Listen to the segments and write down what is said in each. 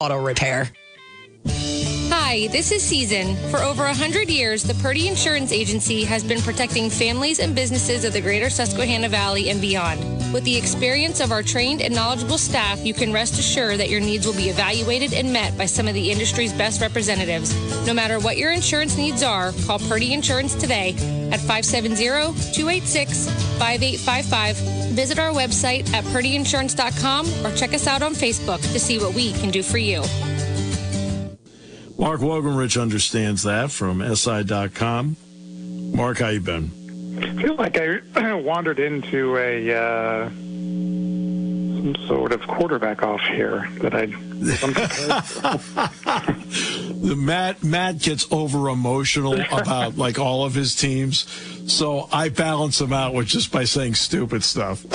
Auto Repair. Hi, this is Season. For over 100 years, the Purdy Insurance Agency has been protecting families and businesses of the greater Susquehanna Valley and beyond. With the experience of our trained and knowledgeable staff, you can rest assured that your needs will be evaluated and met by some of the industry's best representatives. No matter what your insurance needs are, call Purdy Insurance today at 570-286-5855. Visit our website at purdyinsurance.com or check us out on Facebook to see what we can do for you. Mark Wogenrich understands that from SI.com. Mark, how you been? I feel like I wandered into some sort of quarterback off here that I'm Matt gets over emotional about like all of his teams, so I balance him out with just by saying stupid stuff.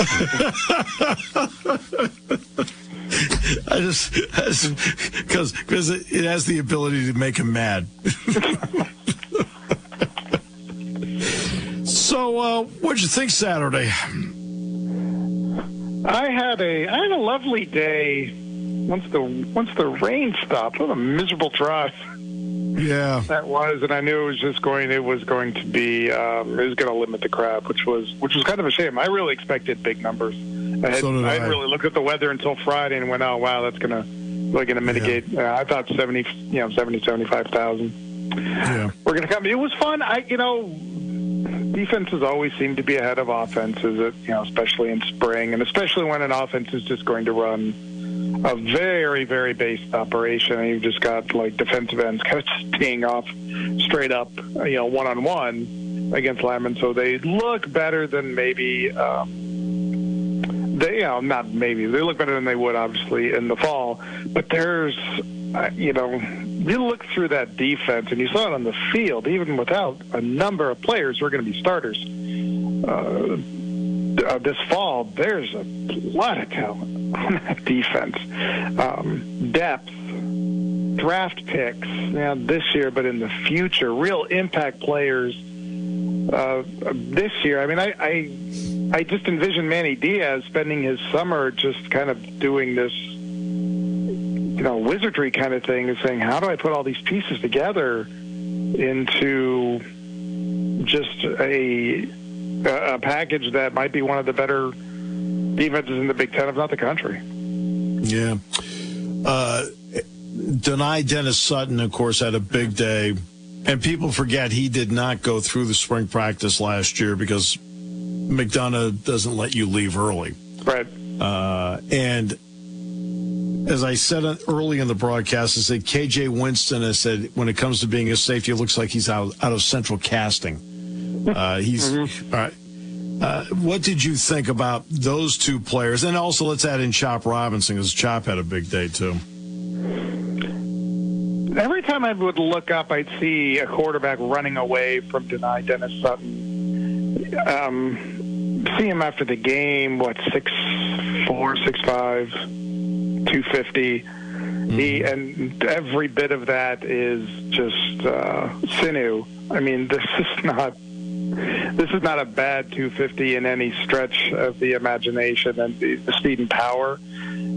Because it has the ability to make him mad. So, what'd you think Saturday? I had a lovely day once the rain stopped. What a miserable drive. Yeah, that was, and I knew it was going to limit the crowd, which was kind of a shame. I really expected big numbers. I didn't really look at the weather until Friday and went, oh wow, that's gonna mitigate. Yeah. I thought 75,000. Yeah, we're gonna come. It was fun. Defenses always seem to be ahead of offenses, especially in spring, and especially when an offense is just going to run a very, very based operation, and you've just got like defensive ends kind of teeing off straight up, one-on-one against linemen, so they look better than maybe. They look better than they would obviously in the fall, but there's, you look through that defense and you saw it on the field, even without a number of players who are going to be starters this fall, there's a lot of talent on that defense. Depth, draft picks, this year, but in the future, real impact players this year. I mean, I just envision Manny Diaz spending his summer just kind of doing this, wizardry kind of thing, and saying, how do I put all these pieces together into just a package that might be one of the better defenses in the Big Ten, if not the country. Yeah. Dani Dennis Sutton, of course, had a big day. And people forget he did not go through the spring practice last year because McDonough doesn't let you leave early. Right. And as I said early in the broadcast, I said KJ Winston, I said, when it comes to being a safety, it looks like he's out of central casting. He's all right. What did you think about those two players? And also, let's add in Chop Robinson, because Chop had a big day, too. Every time I would look up, I'd see a quarterback running away from Dani Dennis Sutton. See him after the game, 6'4", 6'5", 250. And every bit of that is just sinew. I mean, this is not a bad 250 in any stretch of the imagination, and the speed and power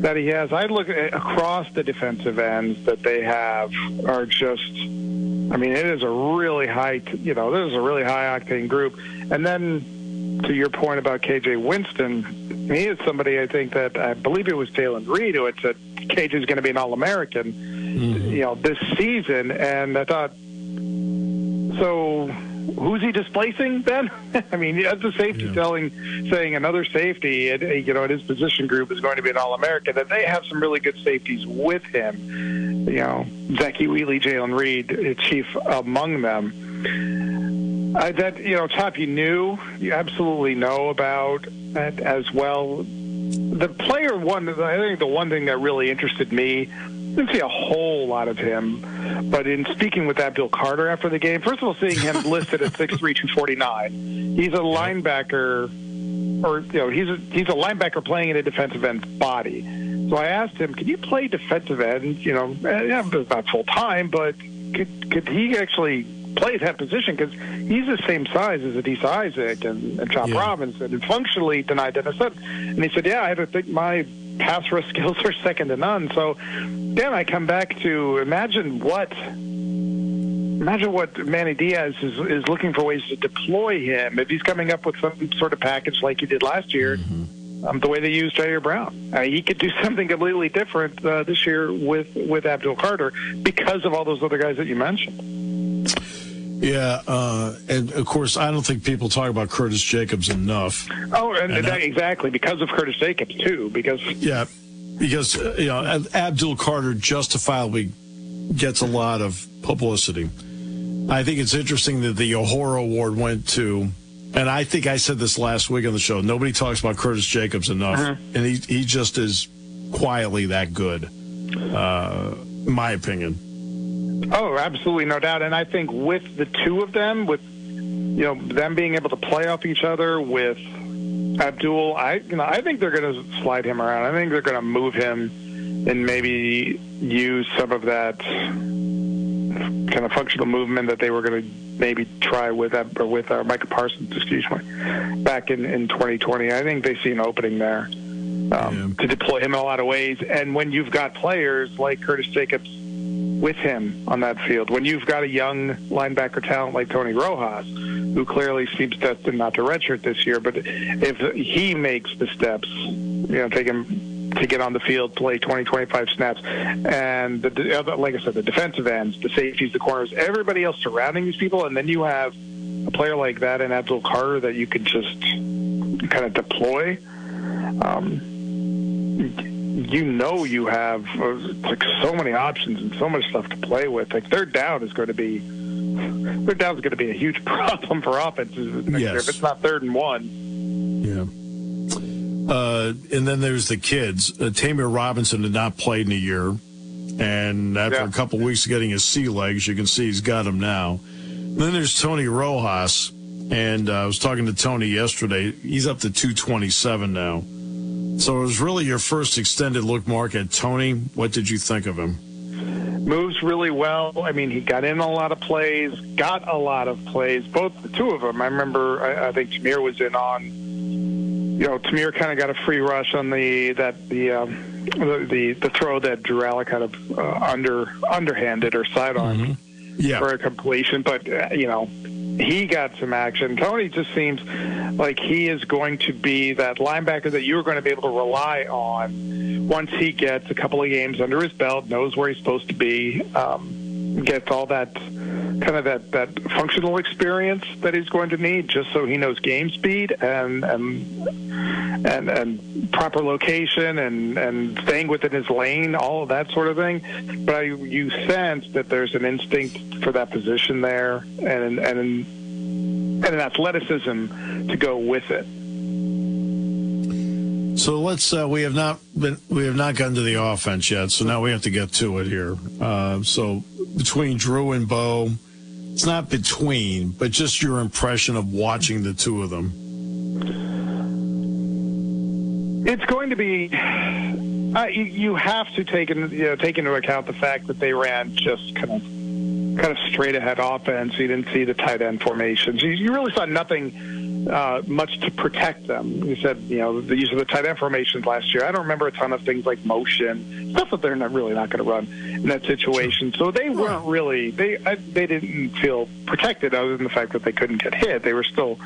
that he has. I look across the defensive ends that they have are just, I mean, it is a really high, this is a really high octane group. And then to your point about KJ Winston, he is somebody, I think that, I believe it was Jalen Reed who had said KJ is going to be an All-American, this season. And I thought, so who's he displacing then? I mean, as a safety saying another safety at his position group is going to be an All-American, that they have some really good safeties with him. Zachy Wheatley, Jalen Reed, chief among them. Chop, you absolutely know about that as well. The player one, I think the one thing that really interested me, I didn't see a whole lot of him, but in speaking with Abdul Carter after the game, first of all, seeing him listed at 6'3", 249, he's a linebacker, he's a linebacker playing in a defensive end's body. So I asked him, can you play defensive end? Not full time, but could he actually play that position? Because he's the same size as Adisa Isaac and Chop Robinson, and functionally Dani Dennis Sutton. And he said, I had to think my pass rush skills are second to none. So, then I come back to imagine what Manny Diaz is looking for ways to deploy him. If he's coming up with some sort of package like he did last year, the way they used Jair Brown, he could do something completely different this year with Abdul Carter because of all those other guys that you mentioned. Yeah, and of course, I don't think people talk about Curtis Jacobs enough. Oh, exactly, because of Curtis Jacobs, too. Because Abdul Carter justifiably gets a lot of publicity. I think it's interesting that the O'Hara Award went to, and I think I said this last week on the show, nobody talks about Curtis Jacobs enough, and he just is quietly that good, in my opinion. Oh, absolutely, no doubt. And I think with the two of them, with them being able to play off each other, with Abdul, I think they're going to slide him around. I think they're going to move him and maybe use some of that kind of functional movement that they were going to maybe try with Micah Parsons, back in 2020. I think they see an opening there to deploy him in a lot of ways. And when you've got players like Curtis Jacobs with him on that field, when you've got a young linebacker talent like Tony Rojas, who clearly seems destined not to redshirt this year, but if he makes the steps, take him to get on the field, play 20, 25 snaps, and like I said, the defensive ends, the safeties, the corners, everybody else surrounding these people, and then you have a player like that in Abdul Carter that you could just kind of deploy. You have like so many options and so much stuff to play with. Like third down is going to be a huge problem for offenses next year if it's not 3rd and 1. Yeah. And then there's the kids. Tamir Robinson did not play in a year, and after a couple weeks of getting his sea legs, you can see he's got them now. And then there's Tony Rojas, and I was talking to Tony yesterday. He's up to 227 now. So it was really your first extended look, Mark, at Tony. What did you think of him? Moves really well. I mean, he got in a lot of plays, both the two of them. I remember, I think Tamir was in on, Tamir kind of got a free rush on the throw that Drew Alec kind of underhanded or sidearmed for a completion. But, he got some action. Tony just seems like he is going to be that linebacker that you're going to be able to rely on once he gets a couple of games under his belt, knows where he's supposed to be, gets all that kind of that functional experience that he's going to need, just so he knows game speed and proper location and staying within his lane, all of that sort of thing. But you sense that there's an instinct for that position there and an athleticism to go with it. So let's we have not gotten to the offense yet, so now we have to get to it here. So between Drew and Bo, it's not between, but just your impression of watching the two of them. It's going to be. You have to take into account the fact that they ran just kind of straight ahead offense. You didn't see the tight end formations. You really saw nothing much to protect them. You said, the use of the tight end formations last year. I don't remember a ton of things like motion, stuff that they're really not going to run in that situation. So they weren't really, they didn't feel protected other than the fact that they couldn't get hit. They were still,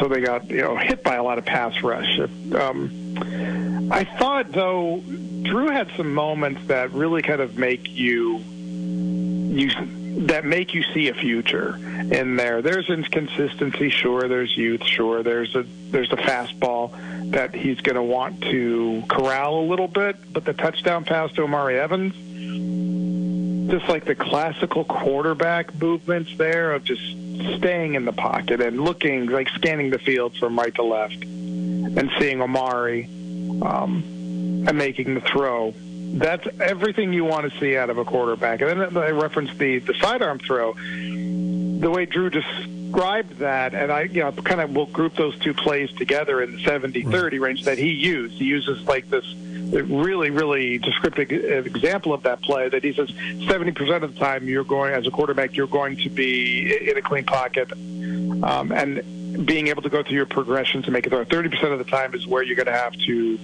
so they got, hit by a lot of pass rush. I thought, though, Drew had some moments that really kind of make you see a future in there. There's inconsistency, sure. There's youth, sure. There's a fastball that he's going to want to corral a little bit. But the touchdown pass to Omari Evans, just like the classical quarterback movements there of just staying in the pocket and looking, like scanning the field from right to left and seeing Omari and making the throw. That's everything you want to see out of a quarterback. And then I referenced the sidearm throw. The way Drew described that, and I kind of will group those two plays together in the 70-30 range that he used. He uses like this really, really descriptive example of that play that he says 70% of the time as a quarterback, you're going to be in a clean pocket and being able to go through your progression to make it throw. 30% of the time is where you're going to have to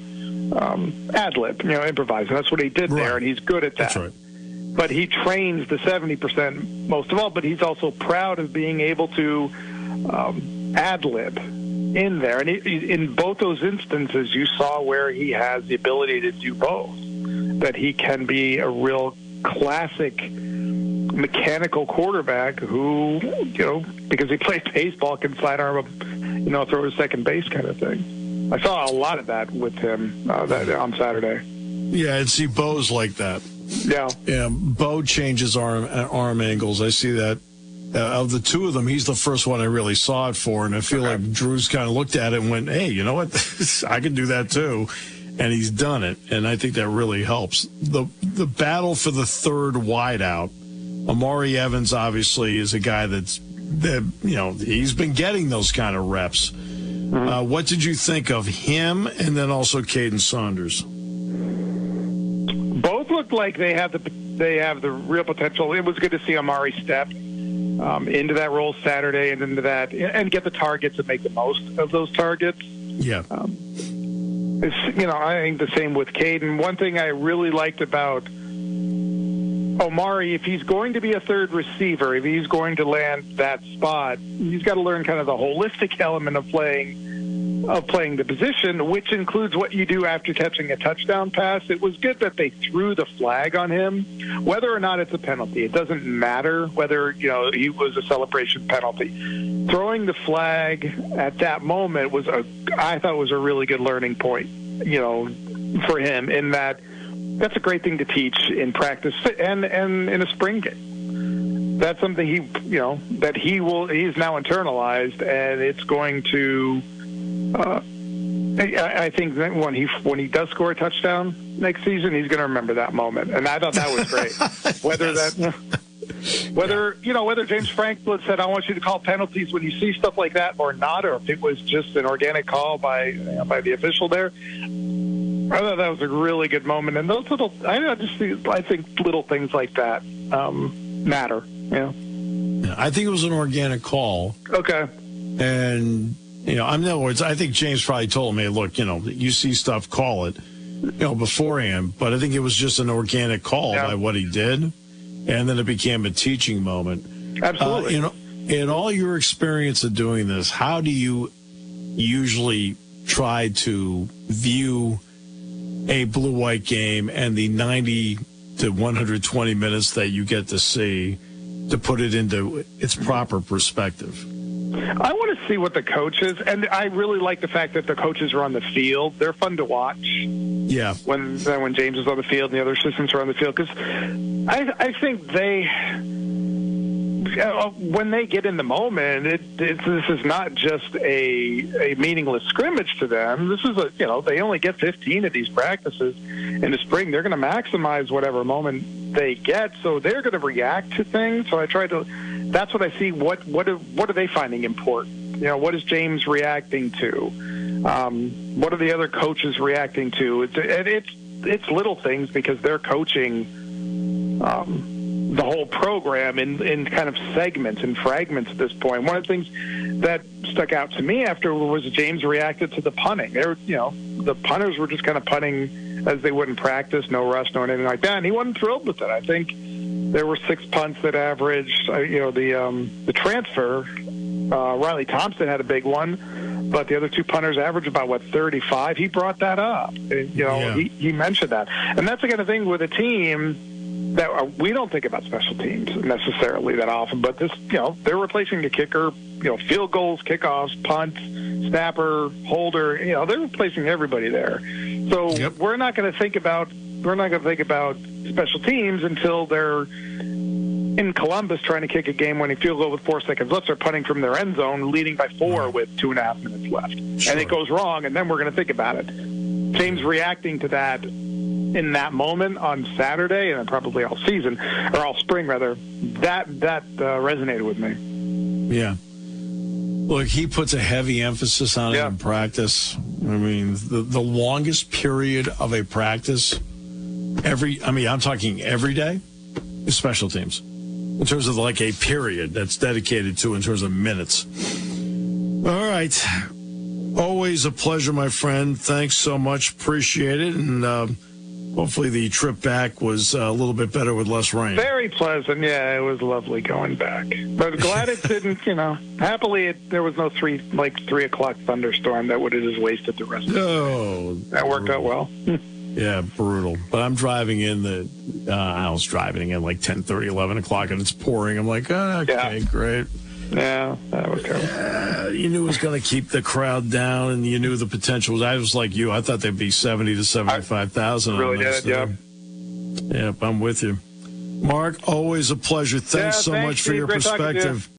ad lib, improvise. And that's what he did there, and he's good at that. That's right. But he trains the 70% most of all, but he's also proud of being able to ad lib in there. And in both those instances, you saw where he has the ability to do both, that he can be a real classic mechanical quarterback who, because he plays baseball, can sidearm him, throw to second base kind of thing. I saw a lot of that with him on Saturday. Yeah, and see Bo's like that. Yeah, Bo changes arm angles. I see that. Of the two of them, he's the first one I really saw it for, and I feel like Drew's kind of looked at it and went, hey, you know what? I can do that too. And he's done it, and I think that really helps. The battle for the third wideout, Amari Evans obviously is a guy that he's been getting those kind of reps. Mm-hmm. What did you think of him and then also Caden Saunders? Both looked like they have the real potential. It was good to see Amari step into that role Saturday and into that and get the targets and make the most of those targets. Yeah. I think the same with Caden. One thing I really liked about Omari, if he's going to be a third receiver, if he's going to land that spot, he's got to learn kind of the holistic element of playing the position, which includes what you do after catching a touchdown pass. It was good that they threw the flag on him, whether or not it's a penalty. It doesn't matter whether he was a celebration penalty. Throwing the flag at that moment I thought was a really good learning point, for him. In that's a great thing to teach in practice and in a spring game. That's something he's now internalized, and it's going to. I think that when he does score a touchdown next season, he's going to remember that moment, and I thought that was great. Whether James Franklin said, "I want you to call penalties when you see stuff like that," or not, or if it was just an organic call by the official there, I thought that was a really good moment. And those I think little things like that matter. Yeah, I think it was an organic call. Okay, and. In other words, I think James probably told me, look, you see stuff, call it, beforehand. But I think it was just an organic call by what he did. And then it became a teaching moment. Absolutely. In all your experience of doing this, how do you usually try to view a blue-white game and the 90 to 120 minutes that you get to see to put it into its proper perspective? I want to see what the coaches, and I really like the fact that the coaches are on the field. They're fun to watch. Yeah. When James is on the field and the other assistants are on the field, because I think when they get in the moment, this is not just a meaningless scrimmage to them. This is they only get 15 of these practices in the spring. They're going to maximize whatever moment they get, so they're going to react to things. So I try to. That's what I see. What are they finding important? What is James reacting to? What are the other coaches reacting to? It's little things because they're coaching the whole program in kind of segments and fragments at this point. One of the things that stuck out to me after was James reacted to the punting. The punters were just kind of punting as they would in practice, no rush, no anything like that. And he wasn't thrilled with it. I think there were 6 punts that averaged. The transfer, Riley Thompson had a big one, but the other 2 punters averaged about 35. He brought that up. He mentioned that, and that's the kind of thing with a team that we don't think about special teams necessarily that often. But this, they're replacing the kicker. Field goals, kickoffs, punts, snapper, holder. They're replacing everybody there. So we're not going to think about special teams until they're in Columbus trying to kick a game-winning field goal with 4 seconds left. They're punting from their end zone, leading by 4 with 2.5 minutes left. Sure. And it goes wrong, and then we're going to think about it. James reacting to that in that moment on Saturday, and probably all season, or all spring rather, that resonated with me. Yeah. Look, he puts a heavy emphasis on it in practice. I mean, the longest period of a practice, I'm talking every day, is special teams. In terms of a period that's dedicated to in terms of minutes. All right. Always a pleasure, my friend. Thanks so much. Appreciate it. And hopefully the trip back was a little bit better with less rain. Very pleasant. Yeah, it was lovely going back. But glad it didn't, happily there was no 3 o'clock thunderstorm that would have just wasted the rest of the day. That worked out well. Yeah, brutal. But I'm driving in I was driving in like 10:30, 11 o'clock, and it's pouring. I'm like, okay, great. Yeah, that was terrible. You knew it was going to keep the crowd down, and you knew the potential was. I was like you. I thought they'd be 70 to 75,000. Really did, yeah. Yep, I'm with you. Mark, always a pleasure. Thanks so much for your perspective.